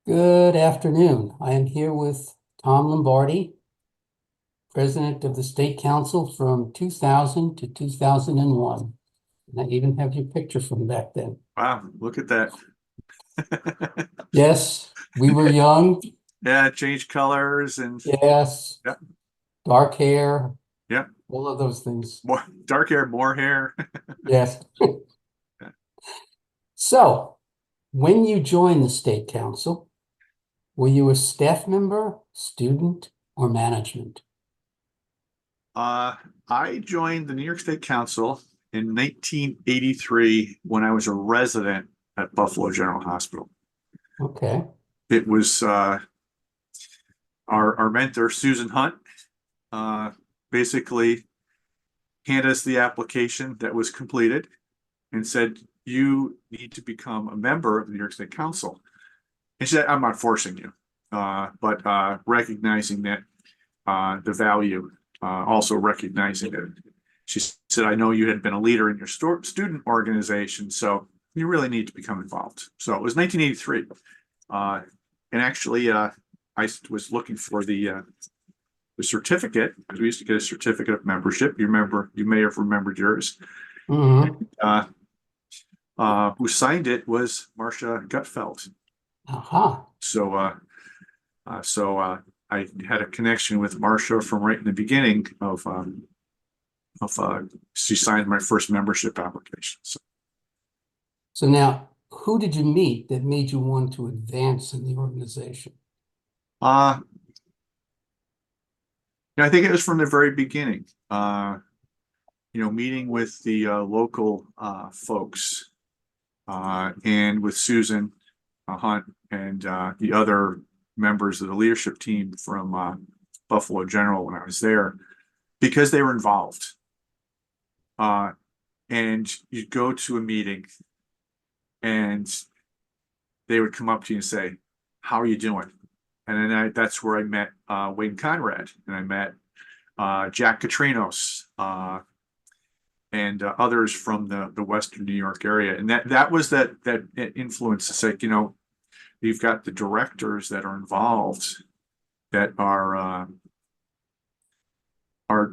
Good afternoon. I am here with Tom Lombardi, President of the State Council from 2000 to 2001. And I even have your picture from back then. Wow, look at that. Yes, we were young. Yeah, change colors and Yes, yeah, dark hair, yeah. all of those things. More dark hair, more hair. Yes. So, when you joined the State Council, were you a staff member, student, or management? Uh, I joined the New York State Council in 1983 when I was a resident at Buffalo General Hospital. Okay. It was our mentor, Susan Hunt, basically handed us the application that was completed and said, "You need to become a member of the New York State Council." And she said, "I'm not forcing you, but recognizing that the value, also recognizing it." She said, "I know you had been a leader in your student organization, so you really need to become involved." So it was 1983. And actually, I was looking for the certificate, because we used to get a certificate of membership. You may have remembered yours. Mm-hmm. Uh, who signed it was Marcia Gutfeld. Aha. So, I had a connection with Marcia from right in the beginning of she signed my first membership application. So, So now, who did you meet that made you want to advance in the organization? uh, I think it was from the very beginning. Meeting with the local folks and with Susan Hunt and the other members of the leadership team from Buffalo General when I was there, because they were involved. Uh, and you'd go to a meeting and they would come up to you and say, "How are you doing?" And then that's where I met Wayne Conrad, and I met Jack Katrinos, and others from the Western New York area. And that was that influence to say, you've got the directors that are involved that are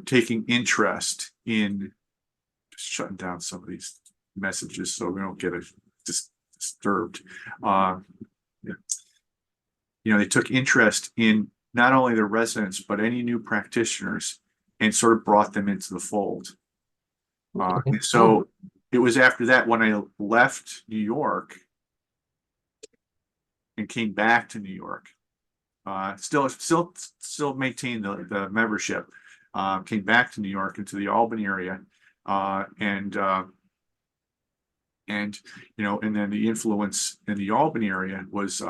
taking interest in just shutting down some of these messages so we don't get disturbed. Uh, they took interest in not only the residents but any new practitioners and sort of brought them into the fold. Okay. So it was after that when I left New York and came back to New York. Still maintained the membership. Came back to New York into the Albany area, and and then the influence in the Albany area was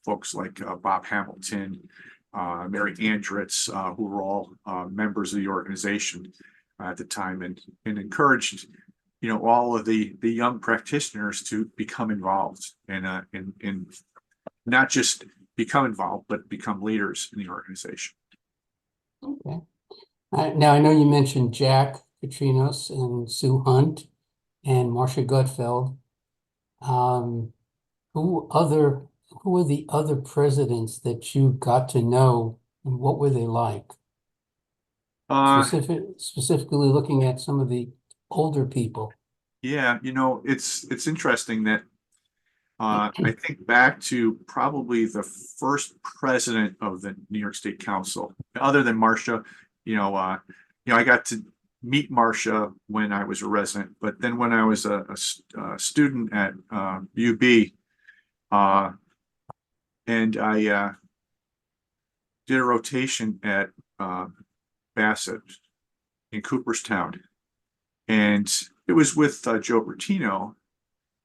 folks like Bob Hamilton, Mary Andritz, who were all members of the organization at the time, and encouraged all of the young practitioners to become involved and not just become involved but become leaders in the organization. Okay. Now I know you mentioned Jack Katrinos and Sue Hunt and Marcia Gutfeld. Um, who were the other presidents that you got to know, and what were they like? Uh, Specifically looking at some of the older people. yeah, it's interesting that I think back to probably the first president of the New York State Council, other than Marcia. I got to meet Marcia when I was a resident, but then when I was a student at UB, uh, and I did a rotation at Bassett in Cooperstown, and it was with Joe Bertino,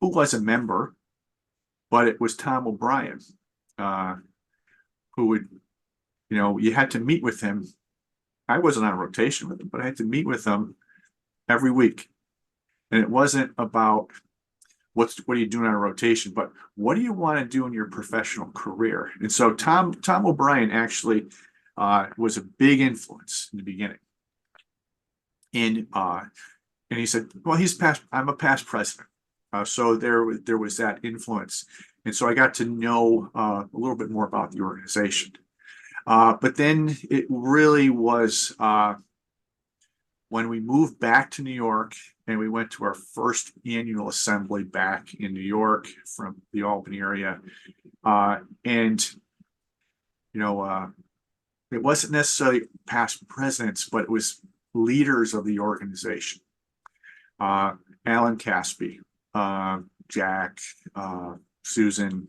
who was a member, but it was Tom O'Brien, uh, who would, you had to meet with him. I wasn't on rotation with him, but I had to meet with him every week. And it wasn't about what are you doing on a rotation, but what do you want to do in your professional career? And so Tom O'Brien actually was a big influence in the beginning. And he said, "Well, I'm a past president." So there was that influence. And so I got to know a little bit more about the organization. But then it really was when we moved back to New York and we went to our first annual assembly back in New York from the Albany area. And, it wasn't necessarily past presidents, but it was leaders of the organization. Alan Caspy, Jack, Susan,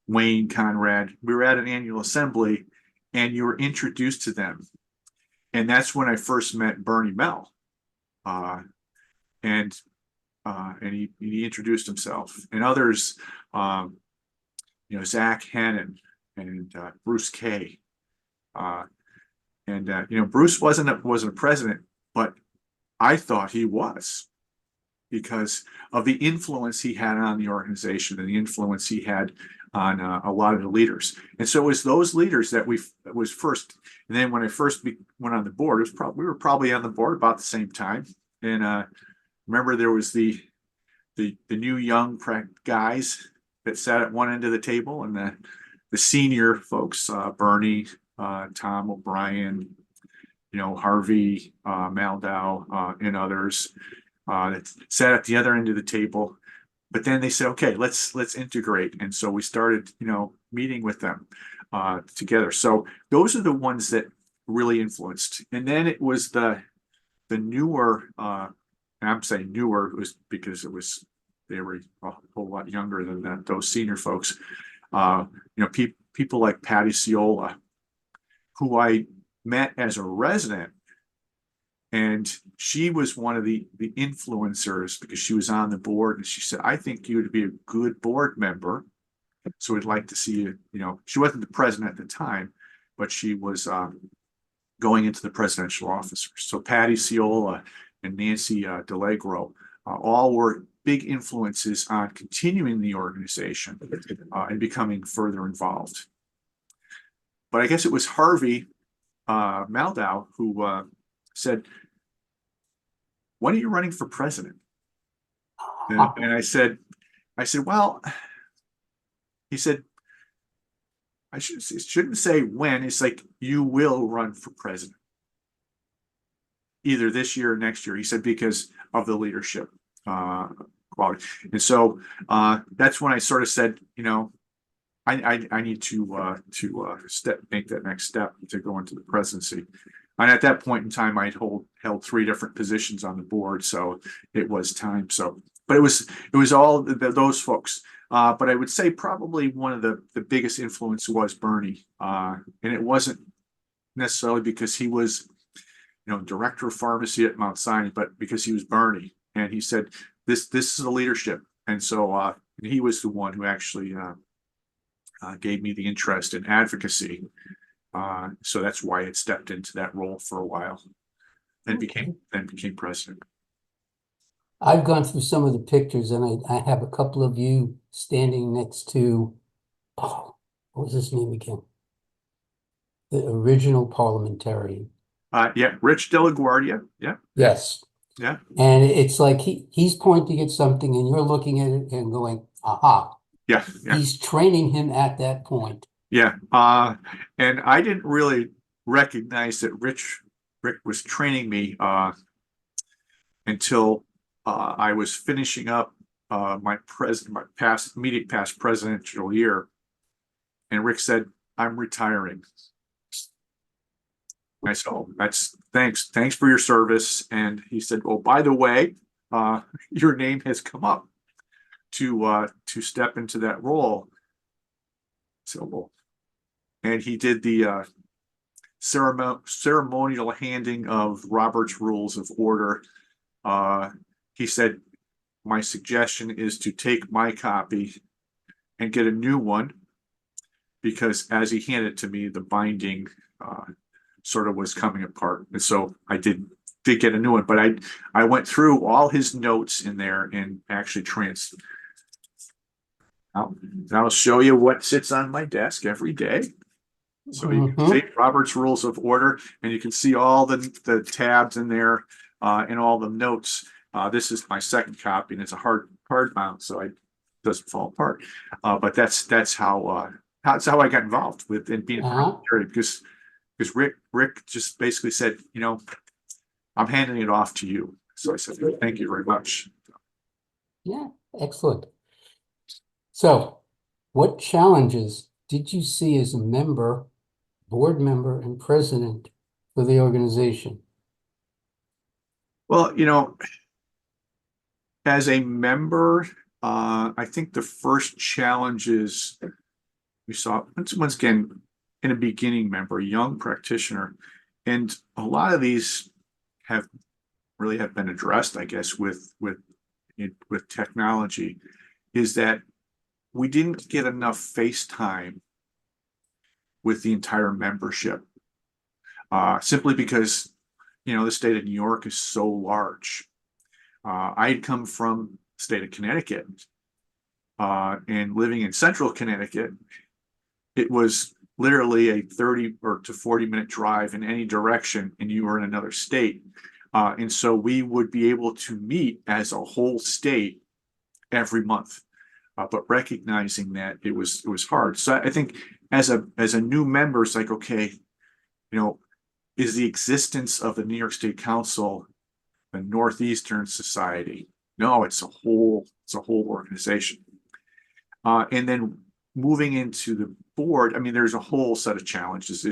Wayne Conrad. We were at an annual assembly and you were introduced to them. And that's when I first met Bernie Mell. And he introduced himself, and others, Zach Hannon and Bruce Kay. Bruce wasn't a president, but I thought he was, because of the influence he had on the organization and the influence he had on a lot of the leaders. And so it was those leaders that was first. And then when I first went on the board, we were probably on the board about the same time. And remember, there was the new young guys that sat at one end of the table, and the senior folks, Bernie, Tom O'Brien, Harvey, Maldow, and others that sat at the other end of the table. But then they said, okay, let's integrate. And so we started, meeting with them together. So those are the ones that really influenced. And then it was the newer, and I'm saying newer was because they were a whole lot younger than that, those senior folks. People like Patty Ciola, who I met as a resident. And she was one of the influencers, because she was on the board, and she said, I think you would be a good board member. So we'd like to see you. She wasn't the president at the time, but she was going into the presidential office. So Patty Ciola and Nancy DeLegro all were big influences on continuing the organization and becoming further involved. But I guess it was Harvey Maldow who said, when are you running for president? And I said, well, he said, I shouldn't say when. It's like, you will run for president either this year or next year. He said, because of the leadership quality. And so that's when I sort of said, I need to make that next step to go into the presidency. And at that point in time, I'd held 3 different positions on the board, so it was time. So, but it was all those folks. But I would say probably one of the biggest influence was Bernie, and it wasn't necessarily because he was, director of pharmacy at Mount Sinai, but because he was Bernie, and he said this is the leadership, and so he was the one who actually gave me the interest in advocacy. So that's why it stepped into that role for a while, and became president. I've gone through some of the pictures, and I have a couple of you standing next to, what was his name again? The original parliamentarian. Yeah, Rich De La Guardia. Yeah. Yes. Yeah. And it's like he's pointing at something, and you're looking at it and going, aha. Yeah. Yeah. He's training him at that point. Yeah. And I didn't really recognize that Rick was training me until I was finishing up my immediate past presidential year, and Rick said, "I'm retiring." I said, "Oh, thanks for your service." And he said, "Well, by the way, your name has come up to step into that role." So, well, and he did the ceremonial handing of Robert's Rules of Order. He said, my suggestion is to take my copy and get a new one, because as he handed it to me, the binding sort of was coming apart. And so I did get a new one, but I went through all his notes in there and actually I'll show you what sits on my desk every day. So you can see Robert's Rules of Order, and you can see all the tabs in there and all the notes. This is my second copy, and it's a hard mount, so doesn't fall apart. But that's how I got involved with and being Uh-huh. parliamentary because Rick just basically said, I'm handing it off to you. So I said, thank you very much. Yeah, excellent. So, what challenges did you see as a member, board member, and president for the organization? Well, as a member, I think the first challenges we saw once again in a beginning member, a young practitioner, and a lot of these have been addressed, I guess, with technology, is that we didn't get enough face time with the entire membership, simply because the state of New York is so large. I had come from the state of Connecticut, and living in central Connecticut, it was literally a 30 or to 40-minute drive in any direction, and you were in another state. And so we would be able to meet as a whole state every month, but recognizing that it was hard. So I think as a new member, it's like, okay, is the existence of the New York State Council a Northeastern society? No, it's a whole organization. And then moving into the board, I mean, there's a whole set of challenges.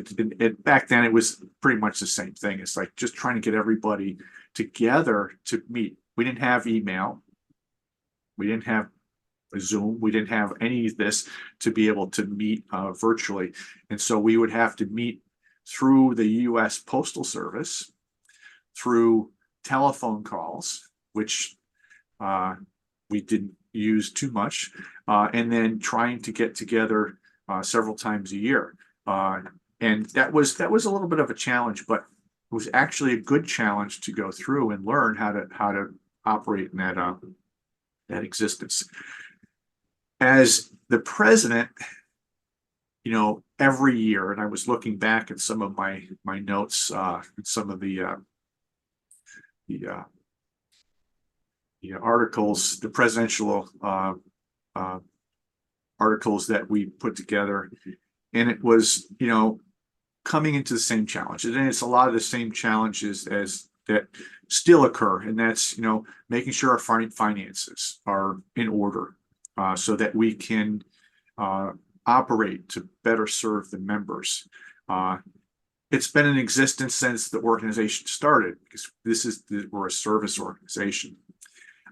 Back then, it was pretty much the same thing. It's like just trying to get everybody together to meet. We didn't have email. We didn't have Zoom. We didn't have any of this to be able to meet virtually. And so we would have to meet through the U.S. Postal Service, through telephone calls, which we didn't use too much, and then trying to get together several times a year. And that was a little bit of a challenge, but it was actually a good challenge to go through and learn how to operate in that existence. As the president, every year, and I was looking back at some of my notes, and some of the articles, the presidential articles that we put together, and it was coming into the same challenges, and it's a lot of the same challenges as that still occur, and that's making sure our finances are in order, so that we can operate to better serve the members. It's been in existence since the organization started, because we're a service organization.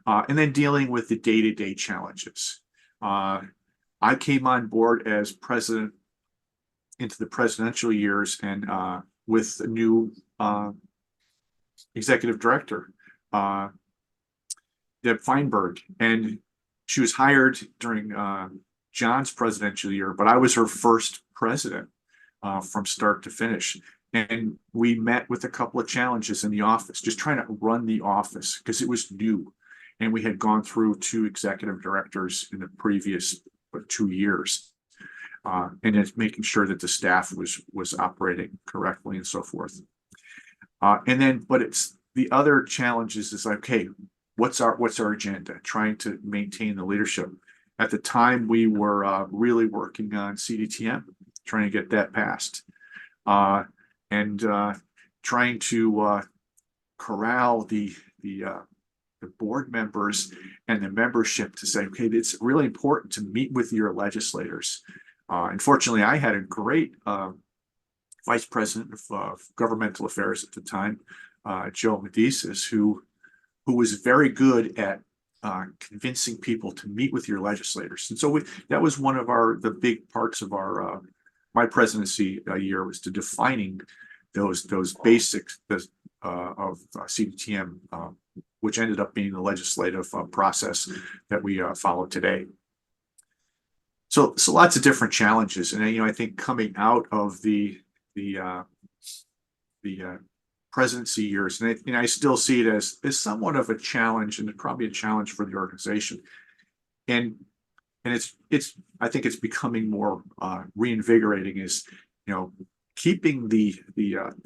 And then dealing with the day-to-day challenges. I came on board as president into the presidential years, and with a new executive director, Deb Feinberg, and she was hired during John's presidential year, but I was her first president from start to finish. And we met with a couple of challenges in the office, just trying to run the office because it was new. And we had gone through 2 executive directors in the previous 2 years. And it's making sure that the staff was operating correctly and so forth. And then, but it's the other challenges is like, okay, what's our agenda? Trying to maintain the leadership. At the time, we were really working on CDTM, trying to get that passed, and trying to corral the board members and the membership to say, okay, it's really important to meet with your legislators. Unfortunately, I had a great vice president of governmental affairs at the time, Joe Medicis, who was very good at convincing people to meet with your legislators. And so that was one of the big parts of my presidency year, was to defining those basics of CDTM, which ended up being the legislative process that we follow today. So lots of different challenges, and I think coming out of the presidency years, and I still see it as somewhat of a challenge, and probably a challenge for the organization, and it's I think it's becoming more reinvigorating, is keeping the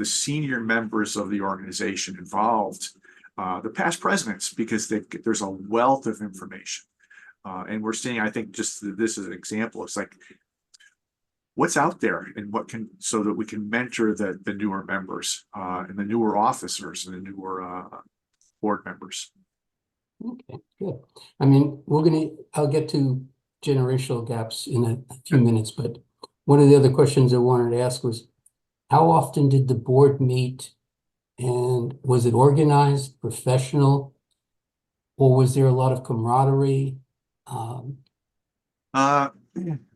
senior members of the organization involved, the past presidents, because there's a wealth of information. And we're seeing, I think, just this is an example. It's like, what's out there and what can, so that we can mentor the newer members, and the newer officers and the newer, board members. Okay, good. I mean, I'll get to generational gaps in a few minutes, but one of the other questions I wanted to ask was, how often did the board meet, and was it organized, professional, or was there a lot of camaraderie? Uh,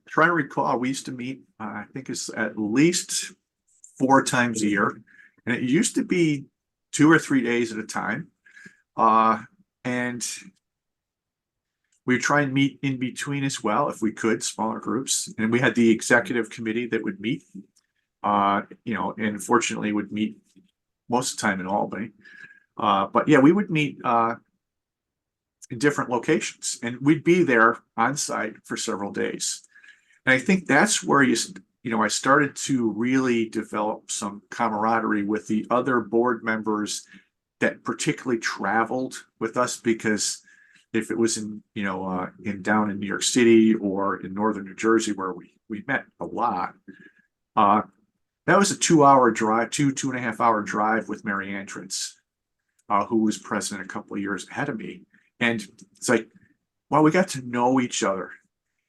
Trying to recall, we used to meet, I think it's at least 4 times a year, and it used to be 2 or 3 days at a time. And we would try and meet in between as well, if we could, smaller groups. And we had the executive committee that would meet, and fortunately would meet most of the time in Albany. But yeah, we would meet, in different locations, and we'd be there on site for several days. And I think that's where I started to really develop some camaraderie with the other board members that particularly traveled with us, because if it was down in New York City or in northern New Jersey, where we met a lot, that was a 2 hour drive, 2.5 hour drive with Mary Andrins, who was president a couple of years ahead of me. And it's like, well, we got to know each other,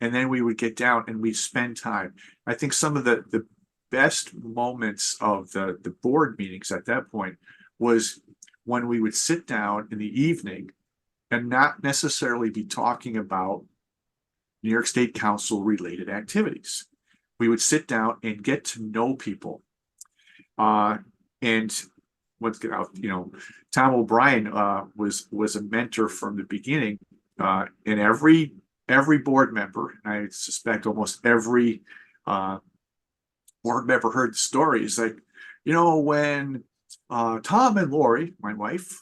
and then we would get down and we'd spend time. I think some of the best moments of the board meetings at that point was when we would sit down in the evening and not necessarily be talking about New York State Council related activities. We would sit down and get to know people. And let's get out, Tom O'Brien was a mentor from the beginning. And every board member, I suspect almost every board member heard the stories. Like, when Tom and Lori, my wife,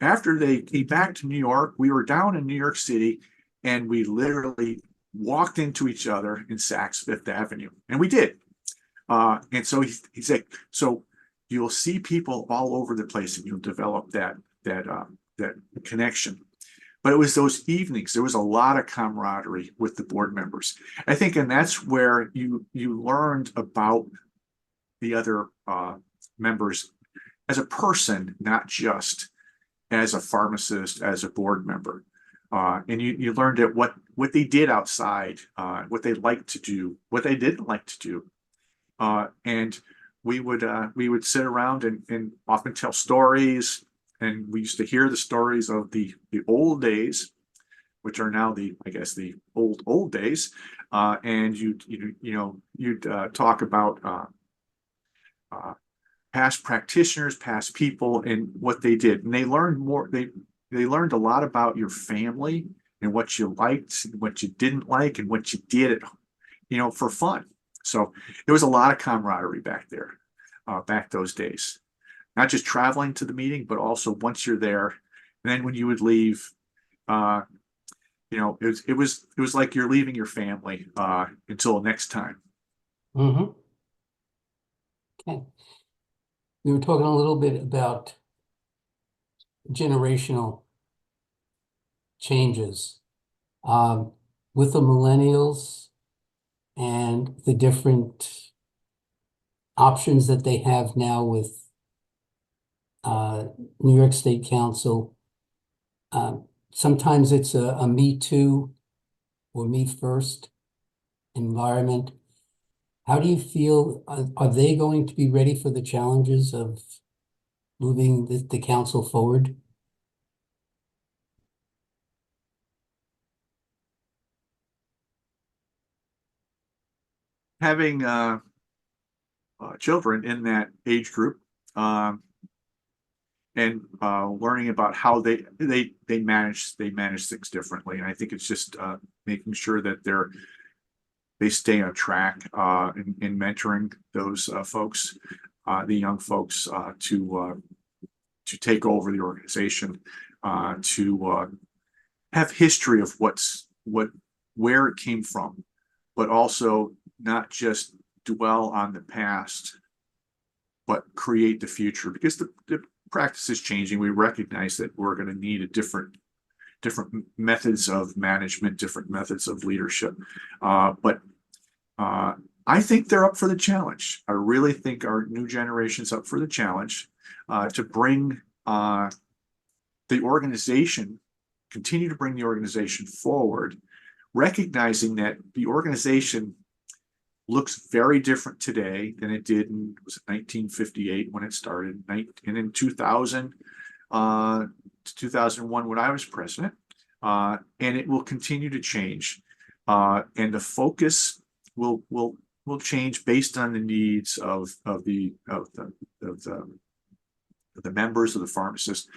after they came back to New York, we were down in New York City, and we literally walked into each other in Saks Fifth Avenue, and we did. And so he's like, so you'll see people all over the place, and you'll develop that connection. But it was those evenings. There was a lot of camaraderie with the board members, I think, and that's where you learned about the other members as a person, not just as a pharmacist, as a board member. And you learned that what they did outside, what they liked to do, what they didn't like to do. And we would sit around and often tell stories, and we used to hear the stories of the old days, which are now the old days. And you'd talk about past practitioners, past people, and what they did. And they learned more. They learned a lot about your family and what you liked, and what you didn't like, and what you did for fun. So there was a lot of camaraderie back there, back those days. Not just traveling to the meeting, but also once you're there, and then when you would leave, it was like you're leaving your family until next time. Mm-hmm. Okay. We were talking a little bit about generational changes with the millennials and the different options that they have now with New York State Council. Sometimes it's a me too or me first environment. How do you feel? Are they going to be ready for the challenges of moving the council forward? Having children in that age group, and learning about how they manage things differently, and I think it's just making sure that they stay on track in mentoring those folks, the young folks, to take over the organization, to have history of where it came from, but also not just dwell on the past, but create the future, because the practice is changing. We recognize that we're going to need a different different methods of management, different methods of leadership. But I think they're up for the challenge. I really think our new generation's up for the challenge to bring the organization, continue to bring the organization forward, recognizing that the organization looks very different today than it did in, was it 1958 when it started, and in 2000 to 2001 when I was president, and it will continue to change, and the focus will change based on the needs of the members of the pharmacists.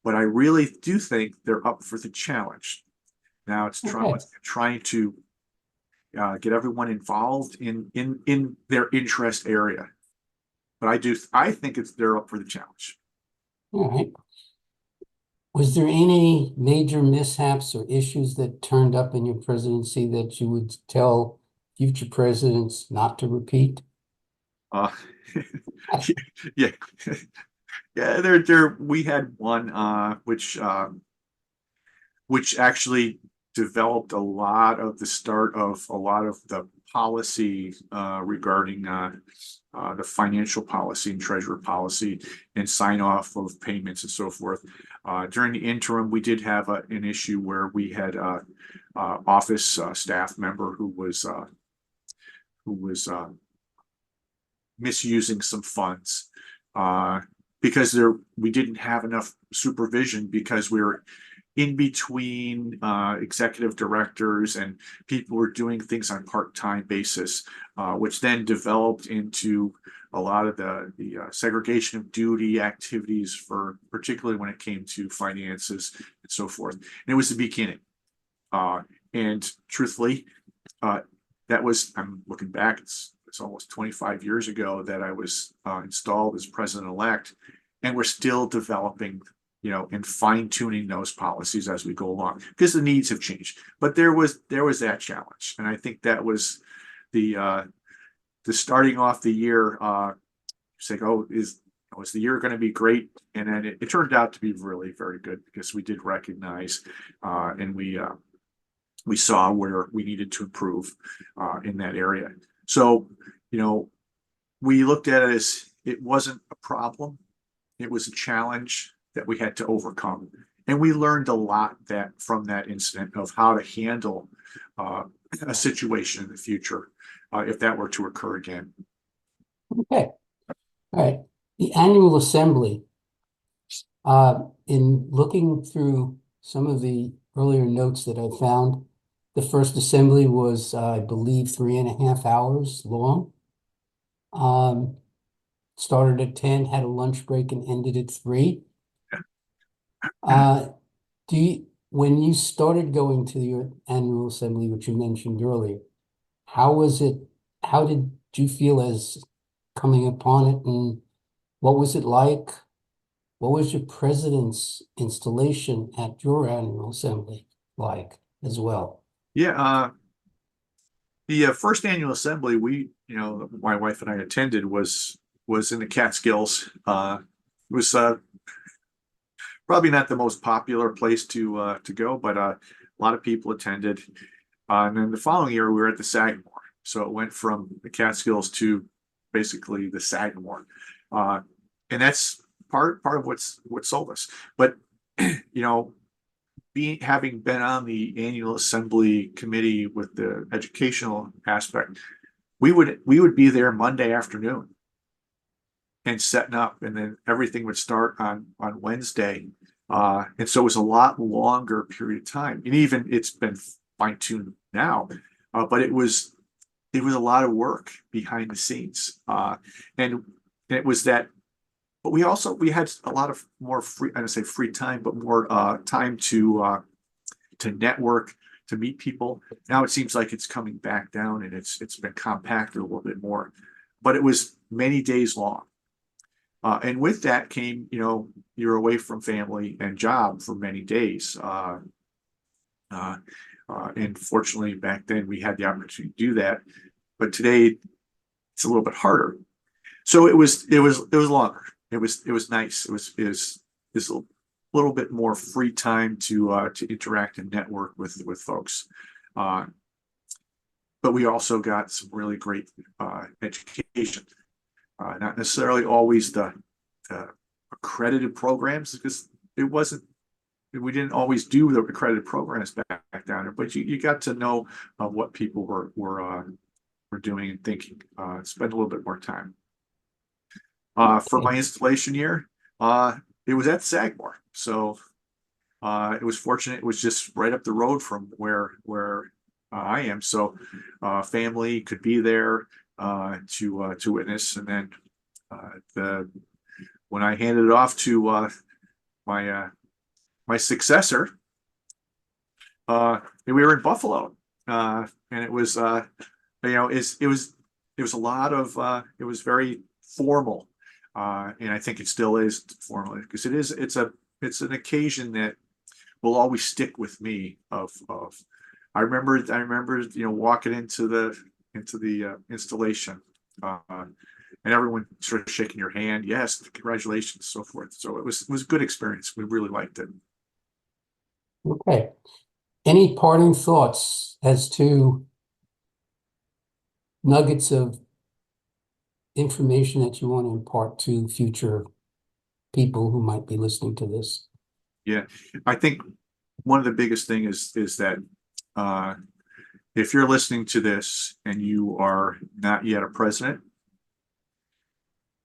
But I really do think they're up for the challenge. Now it's trying to get everyone involved in their interest area. But I think they're up for the challenge. All right. Was there any major mishaps or issues that turned up in your presidency that you would tell future presidents not to repeat? Yeah. Yeah, there we had one which actually developed a lot of the start of a lot of the policy regarding the financial policy and treasurer policy and sign off of payments and so forth. During the interim, we did have an issue where we had office staff member who was misusing some funds because we didn't have enough supervision because we were in between executive directors and people were doing things on part-time basis, which then developed into a lot of the segregation of duty activities for particularly when it came to finances and so forth. And it was the beginning. And truthfully, that was, I'm looking back, it's almost 25 years ago that I was installed as president-elect, and we're still developing, and fine-tuning those policies as we go along because the needs have changed. But there was that challenge, and I think that was the starting off the year. Saying, is the year going to be great? And then it turned out to be really very good because we did recognize and we saw where we needed to improve in that area. So we looked at it as it wasn't a problem. It was a challenge that we had to overcome. And we learned a lot from that incident of how to handle a situation in the future if that were to occur again. Okay. All right. The annual assembly, in looking through some of the earlier notes that I found, the first assembly was, I believe, 3.5 hours long. Started at 10, had a lunch break, and ended at 3. When you started going to your annual assembly, which you mentioned earlier, how was it? How did you feel as coming upon it, and what was it like? What was your president's installation at your annual assembly like as well? Yeah, the first annual assembly my wife and I attended was in the Catskills. It was probably not the most popular place to go, but a lot of people attended. And then the following year, we were at the Sagamore. So it went from the Catskills to basically the Sagamore. And that's part of what sold us. But, having been on the annual assembly committee with the educational aspect, we would be there Monday afternoon and setting up, and then everything would start on Wednesday. And so it was a lot longer period of time. And even it's been fine-tuned now, but it was a lot of work behind the scenes. And it was that, but we had a lot of more free, I don't say free time, but more time to network, to meet people. Now it seems like it's coming back down and it's been compacted a little bit more, but it was many days long. And with that came, you're away from family and job for many days. And fortunately back then we had the opportunity to do that, but today it's a little bit harder. So it was longer. It was nice. It was little bit more free time to interact and network with folks. But we also got some really great education. Not necessarily always the accredited programs, because we didn't always do the accredited programs back down there, but you got to know what people were doing and thinking. Spend a little bit more time. For my installation year, it was at Sagamore, so it was fortunate. It was just right up the road from where I am, so family could be there to witness. And then when I handed it off to my successor, we were in Buffalo, and it was it was a lot of it was very formal, and I think it still is formal, because it's an occasion that will always stick with me. I remember walking into the installation, and everyone sort of shaking your hand, yes, congratulations, so forth. So it was a good experience. We really liked it. Okay. Any parting thoughts as to nuggets of information that you want to impart to future people who might be listening to this? Yeah, I think one of the biggest thing is that if you're listening to this and you are not yet a president,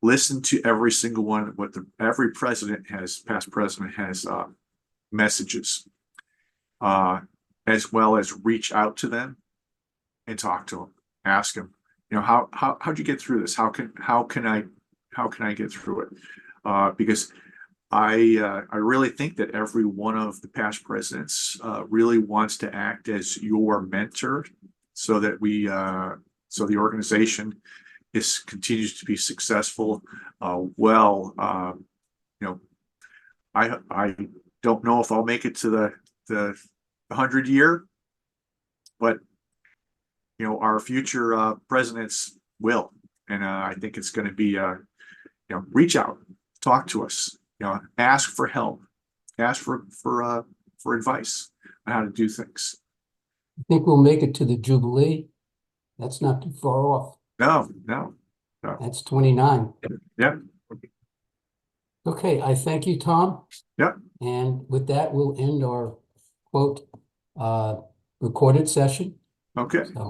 listen to every single one. Every president has, past president has messages, as well as reach out to them and talk to them. Ask them, how'd you get through this? How can I get through it? Because I really think that every one of the past presidents really wants to act as your mentor, so that so the organization continues to be successful. I don't know if I'll make it to the 100-year, but our future presidents will, and I think it's going to be reach out, talk to us. Ask for help, ask for advice on how to do things. I think we'll make it to the Jubilee. That's not too far off. No. That's 29. Yeah. Okay, I thank you, Tom. Yeah. And with that, we'll end our quote recorded session. Okay. So